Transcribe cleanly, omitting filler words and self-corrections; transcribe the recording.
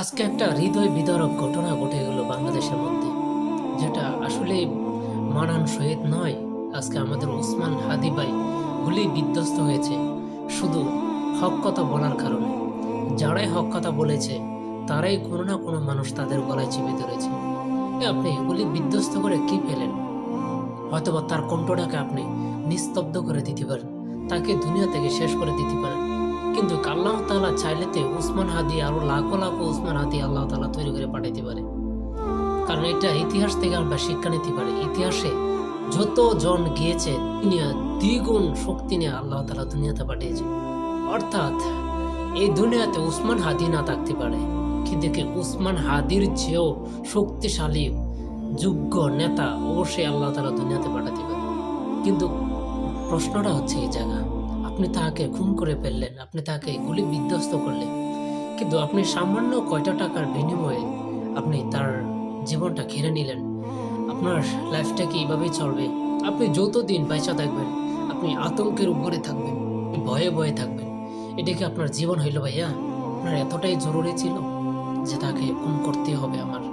আজকে একটা হৃদয় বিদারক ঘটনা ঘটে গেল বাংলাদেশের মধ্যে, যেটা আসলে মানানসই নয়। আজকে আমাদের ওসমান হাদি ভাই গুলি বিধ্বস্ত হয়েছে শুধু হক কথা বলার কারণে। যারাই হক কথা বলেছে তারাই কোনো না কোনো মানুষ তাদের গলায় চেপে ধরেছে। আপনি গুলি বিধ্বস্ত করে কি পেলেন? হয়তোবা তার কণ্ঠটাকে আপনি নিস্তব্ধ করে দিতে পারেন, তাকে দুনিয়া থেকে শেষ করে দিতে পারেন। কিন্তু আল্লাহ তাআলা চাইলেতে উসমান হাদি আরো লাখো লাখো উসমান হাদি আল্লাহ তাআলা তৈরি করে পাঠাইতে পারে। কারণ এটা ইতিহাস থেকে আমরা শিক্ষা নিতে পারি। ইতিহাসে যত জন গিয়েছে দুনিয়া দ্বিগুণ শক্তি নিয়ে আল্লাহ তাআলা দুনিয়াতে পাঠিয়েছে। অর্থাৎ এই দুনিয়াতে উসমান হাদি না থাকতে পারে, কিন্তু কি উসমান হাদির চেয়েও শক্তিশালী যোগ্য নেতা অবশ্যই আল্লাহ তাআলা দুনিয়াতে পাঠাতে পারে। কিন্তু প্রশ্নটা হচ্ছে এই জায়গা, আপনি তাকে খুন করে ফেললেন, আপনি তাকে গুলি বিধ্বস্ত করলেন, কিন্তু আপনি সামান্য কয়টা টাকার বিনিময়ে আপনি তার জীবনটা কেড়ে নিলেন। আপনার লাইফটা কি এইভাবেই চলবে? আপনি যতদিন বাইচা থাকবেন আপনি আতঙ্কের উপরে থাকবেন, ভয়ে ভয়ে থাকবেন। এটা কি আপনার জীবন হইল ভাইয়া? আপনার এতটাই জরুরি ছিল যে তাকে খুন করতে হবে আমার?